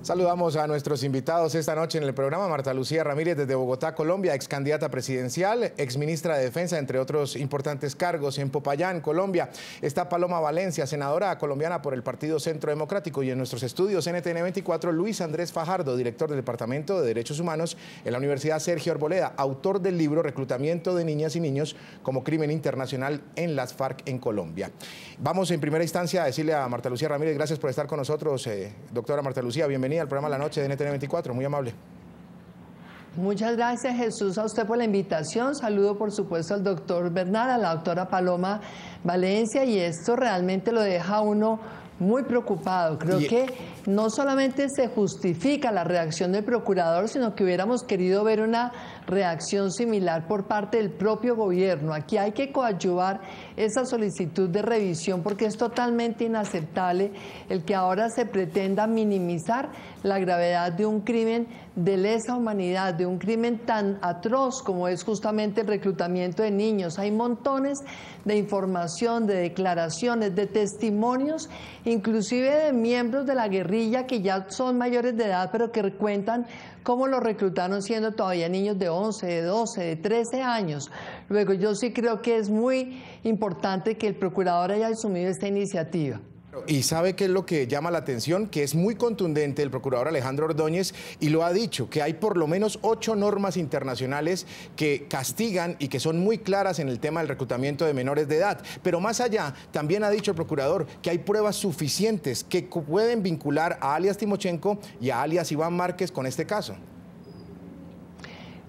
Saludamos a nuestros invitados esta noche en el programa. Marta Lucía Ramírez desde Bogotá, Colombia, ex candidata presidencial, ex ministra de Defensa, entre otros importantes cargos en Popayán, Colombia. Está Paloma Valencia, senadora colombiana por el Partido Centro Democrático. Y en nuestros estudios NTN 24, Luis Andrés Fajardo, director del Departamento de Derechos Humanos en la Universidad Sergio Arboleda, autor del libro Reclutamiento de niñas y niños como crimen internacional en las FARC en Colombia. Vamos en primera instancia a decirle a Marta Lucía Ramírez, gracias por estar con nosotros, doctora Marta Lucía, bienvenida al programa La Noche de NTN 24, muy amable. Muchas gracias, Jesús, a usted por la invitación. Saludo, por supuesto, al doctor Bernal, a la doctora Paloma Valencia, y esto realmente lo deja a uno muy preocupado. Creo que no solamente se justifica la reacción del procurador, sino que hubiéramos querido ver una reacción similar por parte del propio gobierno. Aquí hay que coadyuvar esa solicitud de revisión porque es totalmente inaceptable el que ahora se pretenda minimizar la gravedad de un crimen de lesa humanidad, de un crimen tan atroz como es justamente el reclutamiento de niños. Hay montones de información, de declaraciones, de testimonios, inclusive de miembros de la guerrilla que ya son mayores de edad, pero que cuentan cómo los reclutaron siendo todavía niños de 11, de 12, de 13 años. Luego, yo sí creo que es muy importante que el procurador haya asumido esta iniciativa. Y sabe qué es lo que llama la atención, que es muy contundente el procurador Alejandro Ordóñez, y lo ha dicho, que hay por lo menos 8 normas internacionales que castigan y que son muy claras en el tema del reclutamiento de menores de edad. Pero más allá, también ha dicho el procurador que hay pruebas suficientes que pueden vincular a alias Timochenko y a alias Iván Márquez con este caso.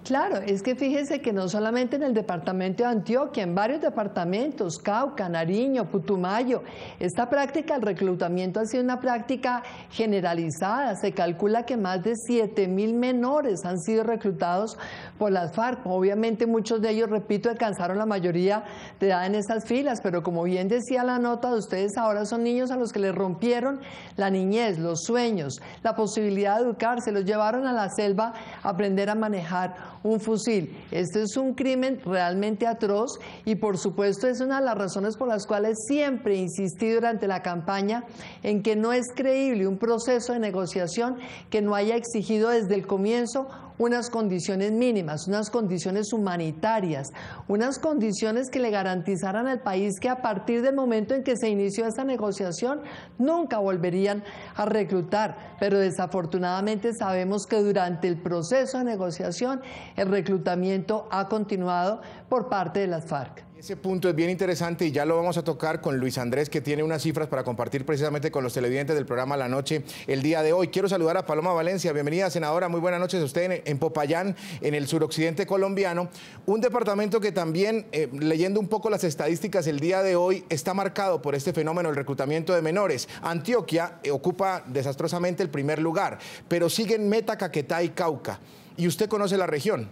Claro, es que fíjese que no solamente en el departamento de Antioquia, en varios departamentos, Cauca, Nariño, Putumayo, esta práctica del reclutamiento ha sido una práctica generalizada. Se calcula que más de 7.000 menores han sido reclutados por las FARC. Obviamente muchos de ellos, repito, alcanzaron la mayoría de edad en esas filas, pero como bien decía la nota de ustedes, ahora son niños a los que les rompieron la niñez, los sueños, la posibilidad de educarse, los llevaron a la selva a aprender a manejar un fusil. Este es un crimen realmente atroz y por supuesto es una de las razones por las cuales siempre he insistido durante la campaña en que no es creíble un proceso de negociación que no haya exigido desde el comienzo unas condiciones mínimas, unas condiciones humanitarias, unas condiciones que le garantizaran al país que a partir del momento en que se inició esta negociación nunca volverían a reclutar. Pero desafortunadamente sabemos que durante el proceso de negociación el reclutamiento ha continuado por parte de las FARC. Ese punto es bien interesante y ya lo vamos a tocar con Luis Andrés, que tiene unas cifras para compartir precisamente con los televidentes del programa La Noche el día de hoy. Quiero saludar a Paloma Valencia. Bienvenida, senadora. Muy buenas noches a usted en Popayán, en el suroccidente colombiano. Un departamento que también, leyendo un poco las estadísticas el día de hoy, está marcado por este fenómeno del reclutamiento de menores. Antioquia ocupa desastrosamente el primer lugar, pero siguen Meta, Caquetá y Cauca. Y usted conoce la región.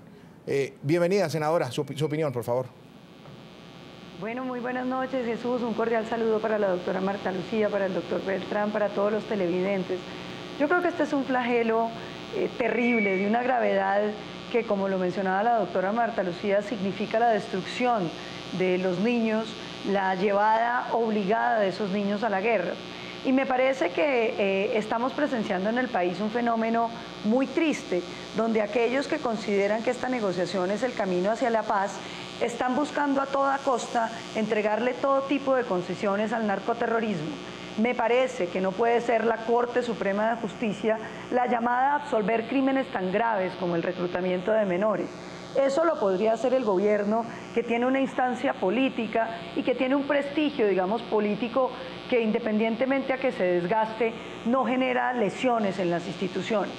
Bienvenida, senadora. Su opinión, por favor. Bueno, muy buenas noches, Jesús. Un cordial saludo para la doctora Marta Lucía, para el doctor Beltrán, para todos los televidentes. Yo creo que este es un flagelo terrible, de una gravedad que, como lo mencionaba la doctora Marta Lucía, significa la destrucción de los niños, la llevada obligada de esos niños a la guerra. Y me parece que estamos presenciando en el país un fenómeno muy triste, donde aquellos que consideran que esta negociación es el camino hacia la paz, están buscando a toda costa entregarle todo tipo de concesiones al narcoterrorismo. Me parece que no puede ser la Corte Suprema de Justicia la llamada a absolver crímenes tan graves como el reclutamiento de menores. Eso lo podría hacer el gobierno, que tiene una instancia política y que tiene un prestigio, digamos, político que, independientemente a que se desgaste, no genera lesiones en las instituciones.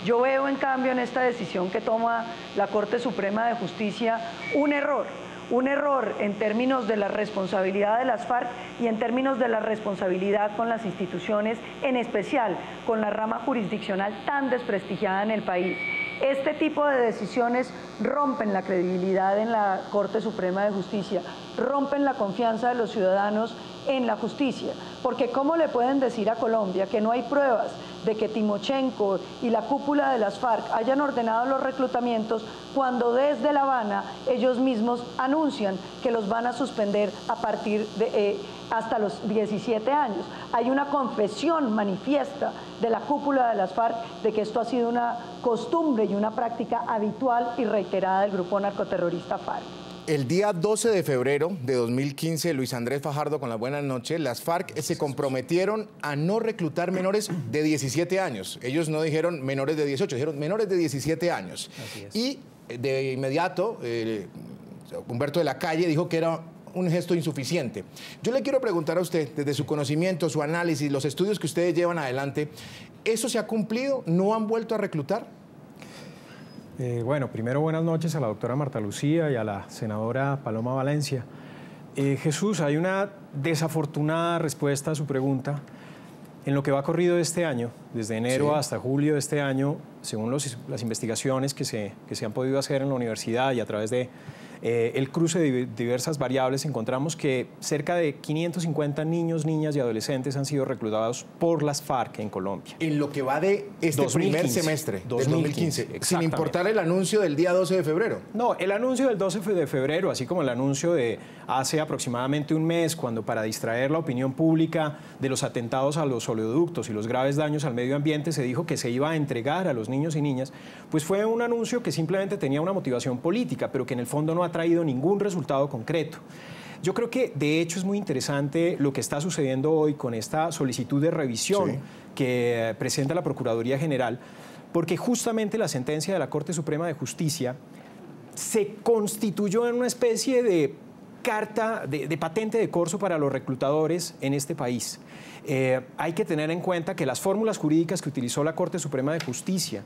Yo veo, en cambio, en esta decisión que toma la Corte Suprema de Justicia un error en términos de la responsabilidad de las FARC y en términos de la responsabilidad con las instituciones, en especial con la rama jurisdiccional tan desprestigiada en el país. Este tipo de decisiones rompen la credibilidad en la Corte Suprema de Justicia, rompen la confianza de los ciudadanos en la justicia, porque ¿cómo le pueden decir a Colombia que no hay pruebas de que Timochenko y la cúpula de las FARC hayan ordenado los reclutamientos cuando desde La Habana ellos mismos anuncian que los van a suspender a partir de hasta los 17 años. Hay una confesión manifiesta de la cúpula de las FARC de que esto ha sido una costumbre y una práctica habitual y reiterada del grupo narcoterrorista FARC. El día 12 de febrero de 2015, Luis Andrés Fajardo, con las buenas noches, las FARC se comprometieron a no reclutar menores de 17 años. Ellos no dijeron menores de 18, dijeron menores de 17 años. Y de inmediato, Humberto de la Calle dijo que era un gesto insuficiente. Yo le quiero preguntar a usted, desde su conocimiento, su análisis, los estudios que ustedes llevan adelante, ¿eso se ha cumplido? ¿No han vuelto a reclutar? Bueno, primero buenas noches a la doctora Marta Lucía y a la senadora Paloma Valencia. Jesús, hay una desafortunada respuesta a su pregunta. En lo que va corrido de este año, desde enero hasta julio de este año, según las investigaciones que se han podido hacer en la universidad y a través de el cruce de diversas variables, encontramos que cerca de 550 niños, niñas y adolescentes han sido reclutados por las FARC en Colombia. En lo que va de este primer semestre del 2015, sin importar el anuncio del día 12 de febrero. No, el anuncio del 12 de febrero, así como el anuncio de hace aproximadamente un mes, cuando para distraer la opinión pública de los atentados a los oleoductos y los graves daños al medio ambiente, se dijo que se iba a entregar a los niños y niñas, pues fue un anuncio que simplemente tenía una motivación política, pero que en el fondo no ha traído ningún resultado concreto. Yo creo que de hecho es muy interesante lo que está sucediendo hoy con esta solicitud de revisión que presenta la Procuraduría General, porque justamente la sentencia de la Corte Suprema de Justicia se constituyó en una especie de carta, de patente de corso para los reclutadores en este país. Hay que tener en cuenta que las fórmulas jurídicas que utilizó la Corte Suprema de Justicia,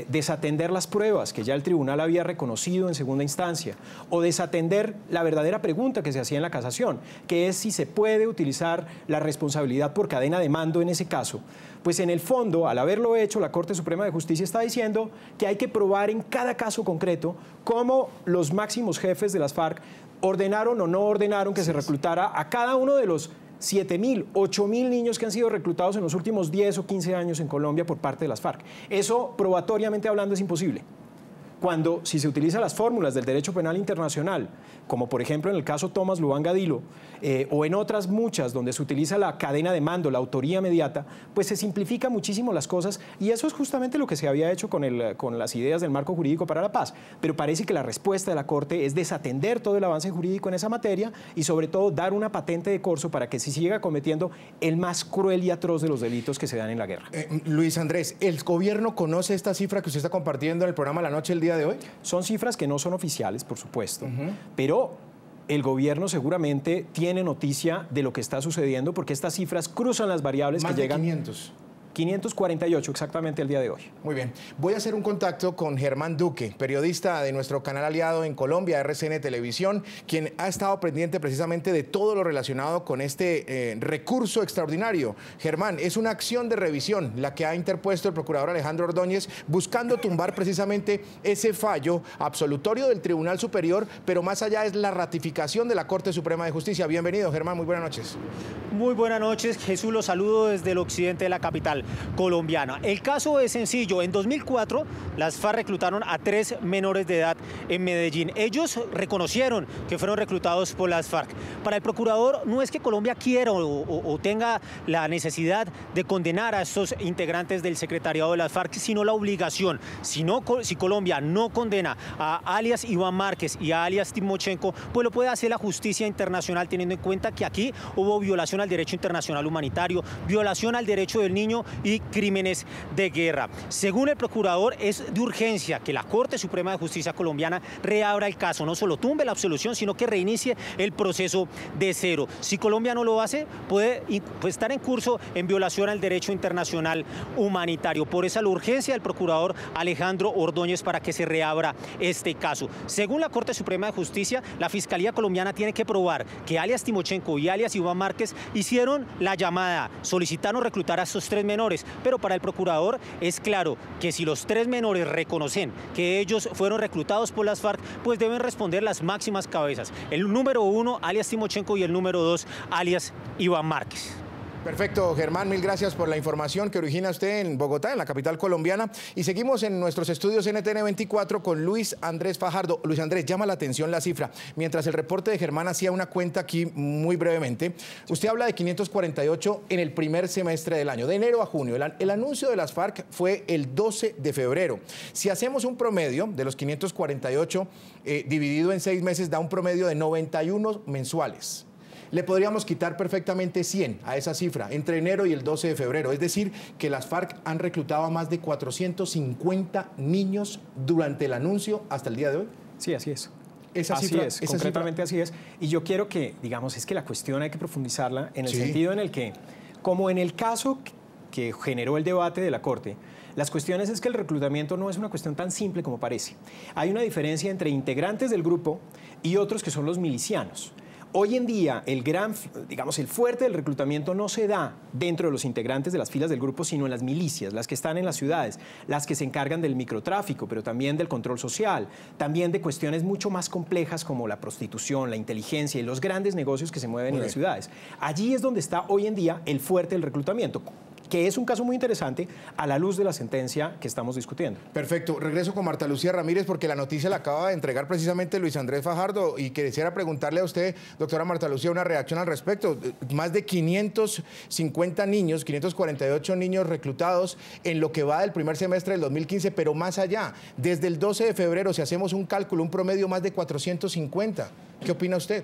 desatender las pruebas que ya el tribunal había reconocido en segunda instancia, o desatender la verdadera pregunta que se hacía en la casación, que es si se puede utilizar la responsabilidad por cadena de mando en ese caso, pues en el fondo, al haberlo hecho, la Corte Suprema de Justicia está diciendo que hay que probar en cada caso concreto cómo los máximos jefes de las FARC ordenaron o no ordenaron que se reclutara a cada uno de los 7.000, 8.000 niños que han sido reclutados en los últimos 10 o 15 años en Colombia por parte de las FARC. Eso, probatoriamente hablando, es imposible. Cuando, si se utilizan las fórmulas del derecho penal internacional, como por ejemplo en el caso Tomás Lubanga Dilo, o en otras muchas donde se utiliza la cadena de mando, la autoría inmediata, pues se simplifica muchísimo las cosas, y eso es justamente lo que se había hecho con las ideas del marco jurídico para la paz. Pero parece que la respuesta de la Corte es desatender todo el avance jurídico en esa materia y sobre todo dar una patente de corso para que se siga cometiendo el más cruel y atroz de los delitos que se dan en la guerra. Luis Andrés, ¿el gobierno conoce esta cifra que usted está compartiendo en el programa La Noche el día de hoy? Son cifras que no son oficiales, por supuesto, pero el gobierno seguramente tiene noticia de lo que está sucediendo porque estas cifras cruzan las variables que llegan... 548 exactamente el día de hoy. Muy bien. Voy a hacer un contacto con Germán Duque, periodista de nuestro canal aliado en Colombia, RCN Televisión, quien ha estado pendiente precisamente de todo lo relacionado con este recurso extraordinario. Germán, es una acción de revisión la que ha interpuesto el procurador Alejandro Ordóñez buscando tumbar precisamente ese fallo absolutorio del Tribunal Superior, pero más allá es la ratificación de la Corte Suprema de Justicia. Bienvenido, Germán, muy buenas noches. Muy buenas noches, Jesús, los saludo desde el occidente de la capital colombiana. El caso es sencillo. En 2004, las FARC reclutaron a 3 menores de edad en Medellín. Ellos reconocieron que fueron reclutados por las FARC. Para el procurador, no es que Colombia quiera o tenga la necesidad de condenar a estos integrantes del secretariado de las FARC, sino la obligación. Si Colombia no condena a alias Iván Márquez y a alias Timochenko, pues lo puede hacer la justicia internacional, teniendo en cuenta que aquí hubo violación al derecho internacional humanitario, violación al derecho del niño y crímenes de guerra. Según el procurador, es de urgencia que la Corte Suprema de Justicia colombiana reabra el caso, no solo tumbe la absolución, sino que reinicie el proceso de cero. Si Colombia no lo hace, puede estar en curso en violación al derecho internacional humanitario. Por eso la urgencia del procurador Alejandro Ordóñez para que se reabra este caso. Según la Corte Suprema de Justicia, la Fiscalía colombiana tiene que probar que alias Timochenko y alias Iván Márquez hicieron la llamada, solicitaron reclutar a estos 3 menores, pero para el procurador es claro que si los 3 menores reconocen que ellos fueron reclutados por las FARC, pues deben responder las máximas cabezas. El número 1, alias Timochenko, y el número 2, alias Iván Márquez. Perfecto, Germán, mil gracias por la información que origina usted en Bogotá, en la capital colombiana. Y seguimos en nuestros estudios NTN 24 con Luis Andrés Fajardo. Luis Andrés, llama la atención la cifra. Mientras el reporte de Germán hacía una cuenta aquí muy brevemente, usted habla de 548 en el primer semestre del año, de enero a junio. El anuncio de las FARC fue el 12 de febrero. Si hacemos un promedio de los 548 dividido en 6 meses, da un promedio de 91 mensuales. Le podríamos quitar perfectamente 100 a esa cifra entre enero y el 12 de febrero. Es decir, que las FARC han reclutado a más de 450 niños durante el anuncio hasta el día de hoy. Sí, así es. Concretamente así es. Y yo quiero que, digamos, es que la cuestión hay que profundizarla en el sentido en el que, como en el caso que generó el debate de la Corte, las cuestiones es que el reclutamiento no es una cuestión tan simple como parece. Hay una diferencia entre integrantes del grupo y otros que son los milicianos. Hoy en día, el fuerte del reclutamiento no se da dentro de los integrantes de las filas del grupo, sino en las milicias, las que están en las ciudades, las que se encargan del microtráfico, pero también del control social, también de cuestiones mucho más complejas como la prostitución, la inteligencia y los grandes negocios que se mueven en las ciudades. Allí es donde está hoy en día el fuerte del reclutamiento, que es un caso muy interesante a la luz de la sentencia que estamos discutiendo. Perfecto. Regreso con Marta Lucía Ramírez porque la noticia la acaba de entregar precisamente Luis Andrés Fajardo y quisiera preguntarle a usted, doctora Marta Lucía, una reacción al respecto. Más de 550 niños, 548 niños reclutados en lo que va del primer semestre del 2015, pero más allá, desde el 12 de febrero, si hacemos un cálculo, un promedio más de 450. ¿Qué opina usted?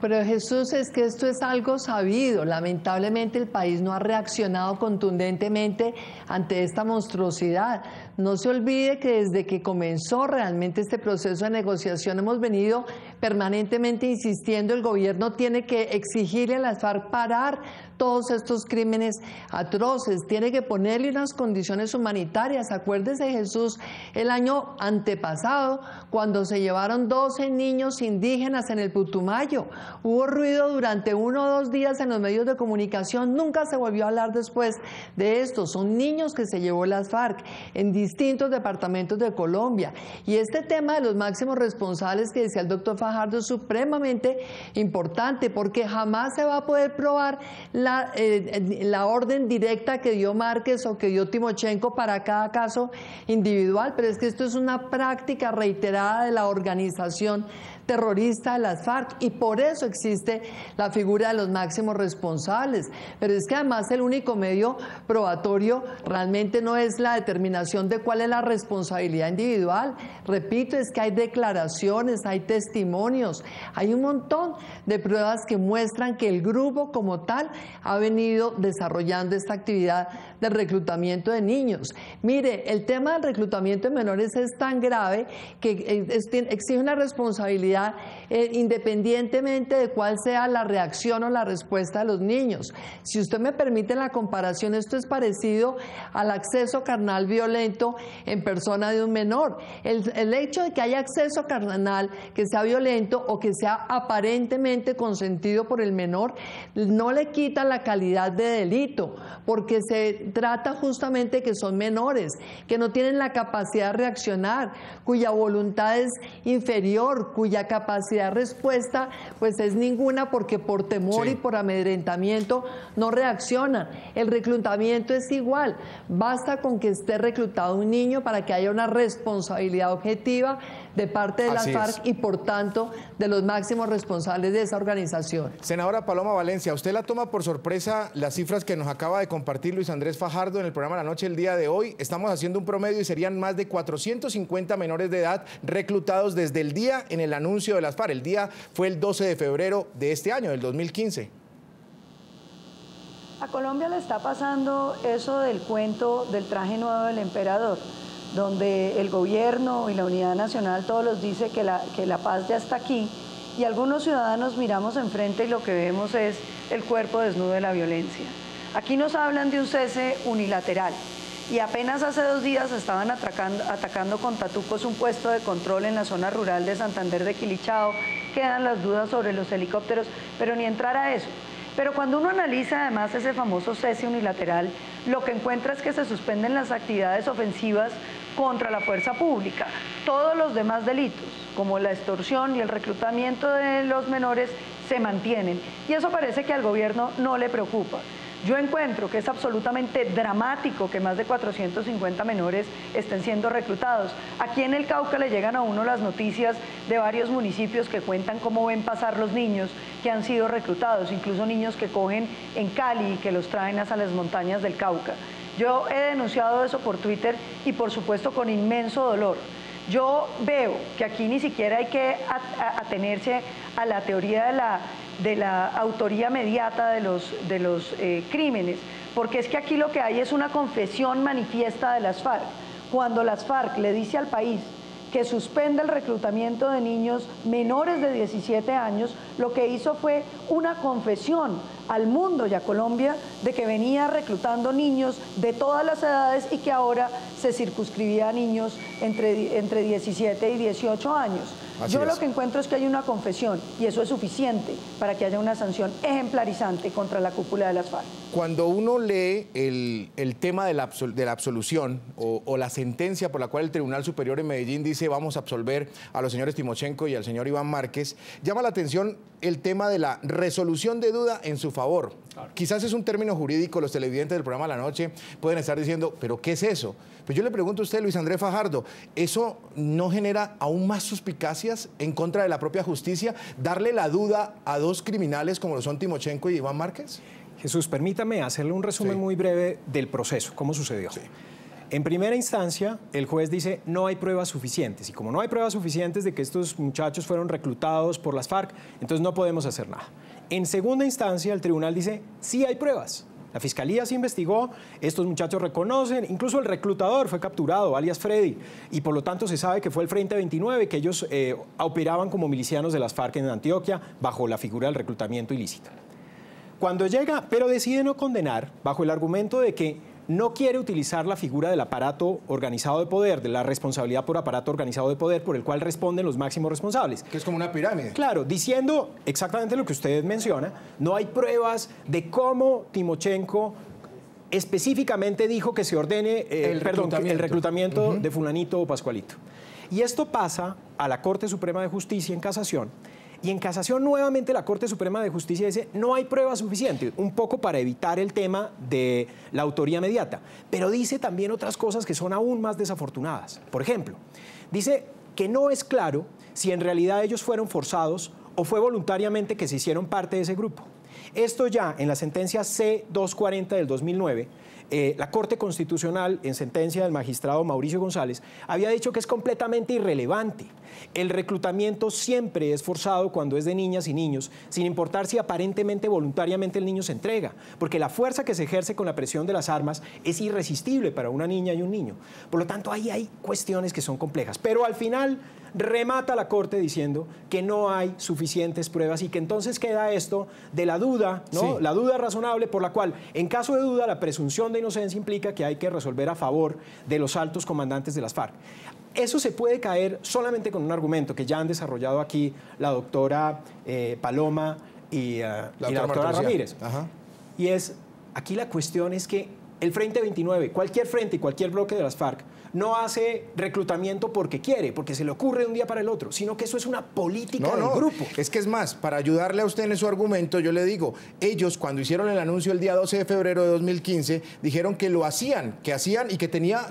Pero Jesús, es que esto es algo sabido. Lamentablemente el país no ha reaccionado contundentemente ante esta monstruosidad. No se olvide que desde que comenzó realmente este proceso de negociación hemos venido permanentemente insistiendo, el gobierno tiene que exigirle a las FARC parar todos estos crímenes atroces, tiene que ponerle unas condiciones humanitarias. Acuérdese, Jesús, el año antepasado, cuando se llevaron 12 niños indígenas en el Putumayo, hubo ruido durante 1 o 2 días en los medios de comunicación, nunca se volvió a hablar después de esto. Son niños que se llevó las FARC en distintos departamentos de Colombia. Y este tema de los máximos responsables que decía el doctor Fajardo es supremamente importante, porque jamás se va a poder probar la orden directa que dio Márquez o que dio Timochenko para cada caso individual, pero es que esto es una práctica reiterada de la organización terrorista de las FARC y por eso existe la figura de los máximos responsables. Pero es que además el único medio probatorio realmente no es la determinación de cuál es la responsabilidad individual. Repito, es que hay declaraciones, hay testimonios, hay un montón de pruebas que muestran que el grupo como tal ha venido desarrollando esta actividad de reclutamiento de niños. Mire, el tema del reclutamiento de menores es tan grave que exige una responsabilidad independientemente de cuál sea la reacción o la respuesta de los niños. Si usted me permite la comparación, esto es parecido al acceso carnal violento en persona de un menor. El hecho de que haya acceso carnal que sea violento o que sea aparentemente consentido por el menor no le quita la calidad de delito, porque se trata justamente de que son menores, que no tienen la capacidad de reaccionar, cuya voluntad es inferior, cuya capacidad de respuesta pues es ninguna, porque por temor y por amedrentamiento no reaccionan. El reclutamiento es igual, basta con que esté reclutado un niño para que haya una responsabilidad objetiva de parte de las FARC y por tanto de los máximos responsables de esa organización. Senadora Paloma Valencia, ¿usted la toma por sorpresa las cifras que nos acaba de compartir Luis Andrés Fajardo en el programa La Noche el día de hoy? Estamos haciendo un promedio y serían más de 450 menores de edad reclutados desde el día en el anuncio de las FARC. El día fue el 12 de febrero de este año, del 2015. A Colombia le está pasando eso del cuento del traje nuevo del emperador, donde el gobierno y la unidad nacional todos los dice que la paz ya está aquí, y algunos ciudadanos miramos enfrente y lo que vemos es el cuerpo desnudo de la violencia. Aquí nos hablan de un cese unilateral, y apenas hace 2 días estaban atacando con tatucos un puesto de control en la zona rural de Santander de Quilichao. Quedan las dudas sobre los helicópteros, pero ni entrar a eso. Pero cuando uno analiza además ese famoso cese unilateral, lo que encuentra es que se suspenden las actividades ofensivas contra la fuerza pública. Todos los demás delitos, como la extorsión y el reclutamiento de los menores, se mantienen. Y eso parece que al gobierno no le preocupa. Yo encuentro que es absolutamente dramático que más de 450 menores estén siendo reclutados. Aquí en el Cauca le llegan a uno las noticias de varios municipios que cuentan cómo ven pasar los niños que han sido reclutados, incluso niños que cogen en Cali y que los traen hasta las montañas del Cauca. Yo he denunciado eso por Twitter y por supuesto con inmenso dolor. Yo veo que aquí ni siquiera hay que atenerse a la teoría de la autoría mediata de los crímenes, porque es que aquí lo que hay es una confesión manifiesta de las FARC. Cuando las FARC le dice al país que suspenda el reclutamiento de niños menores de 17 años, lo que hizo fue una confesión al mundo y a Colombia de que venía reclutando niños de todas las edades y que ahora se circunscribía a niños entre 17 y 18 años. Yo lo que encuentro es que hay una confesión y eso es suficiente para que haya una sanción ejemplarizante contra la cúpula de las FARC. Cuando uno lee el tema de la absolución o la sentencia por la cual el Tribunal Superior en Medellín dice vamos a absolver a los señores Timochenko y al señor Iván Márquez, llama la atención el tema de la resolución de duda en su favor. Claro. Quizás es un término jurídico, los televidentes del programa La Noche pueden estar diciendo, ¿pero qué es eso? Pues yo le pregunto a usted, Luis Andrés Fajardo, ¿eso no genera aún más suspicacias en contra de la propia justicia, darle la duda a dos criminales como lo son Timochenko y Iván Márquez? Jesús, permítame hacerle un resumen muy breve del proceso, cómo sucedió. Sí. En primera instancia, el juez dice no hay pruebas suficientes y como no hay pruebas suficientes de que estos muchachos fueron reclutados por las FARC, entonces no podemos hacer nada. En segunda instancia, el tribunal dice sí hay pruebas. La fiscalía se investigó, estos muchachos reconocen, incluso el reclutador fue capturado, alias Freddy, y por lo tanto se sabe que fue el Frente 29, que ellos operaban como milicianos de las FARC en Antioquia bajo la figura del reclutamiento ilícito. Cuando llega, pero decide no condenar, bajo el argumento de que no quiere utilizar la figura del aparato organizado de poder, de la responsabilidad por aparato organizado de poder, por el cual responden los máximos responsables. Que es como una pirámide. Claro, diciendo exactamente lo que usted menciona, no hay pruebas de cómo Timochenko específicamente dijo que se ordene el reclutamiento de fulanito o pascualito. Y esto pasa a la Corte Suprema de Justicia en casación. Y en casación nuevamente la Corte Suprema de Justicia dice no hay pruebas suficientes, un poco para evitar el tema de la autoría mediata. Pero dice también otras cosas que son aún más desafortunadas. Por ejemplo, dice que no es claro si en realidad ellos fueron forzados o fue voluntariamente que se hicieron parte de ese grupo. Esto ya en la sentencia C-240 del 2009, la Corte Constitucional, en sentencia del magistrado Mauricio González, había dicho que es completamente irrelevante. El reclutamiento siempre es forzado cuando es de niñas y niños, sin importar si aparentemente voluntariamente el niño se entrega, porque la fuerza que se ejerce con la presión de las armas es irresistible para una niña y un niño. Por lo tanto, ahí hay cuestiones que son complejas. Pero al final remata la Corte diciendo que no hay suficientes pruebas y que entonces queda esto de la duda, ¿no? Sí. La duda razonable por la cual, en caso de duda, la presunción de inocencia implica que hay que resolver a favor de los altos comandantes de las FARC. Eso se puede caer solamente con un argumento que ya han desarrollado aquí la doctora Paloma y la doctora Ramírez. Ajá. Y es, aquí la cuestión es que el Frente 29, cualquier frente y cualquier bloque de las FARC, no hace reclutamiento porque quiere, porque se le ocurre de un día para el otro, sino que eso es una política del grupo. Es que es más, para ayudarle a usted en su argumento, yo le digo, ellos cuando hicieron el anuncio el día 12 de febrero de 2015, dijeron que lo hacían, que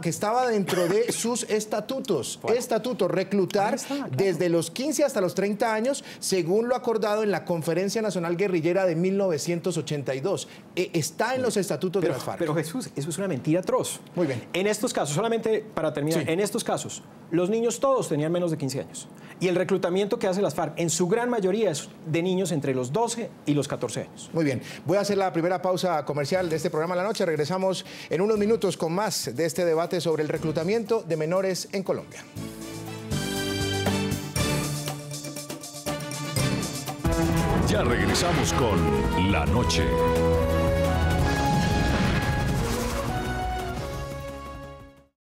estaba dentro de sus estatutos. Bueno. Estatutos, reclutar desde los 15 hasta los 30 años, según lo acordado en la Conferencia Nacional Guerrillera de 1982. Está en los estatutos de las FARC. Pero Jesús, eso es una mentira atroz. Muy bien. En estos casos, solamente para terminar, en estos casos, los niños todos tenían menos de 15 años. Y el reclutamiento que hace las FARC, en su gran mayoría, es de niños entre los 12 y los 14 años. Muy bien. Voy a hacer la primera pausa comercial de este programa La Noche. Regresamos en unos minutos con más de este debate sobre el reclutamiento de menores en Colombia. Ya regresamos con La Noche.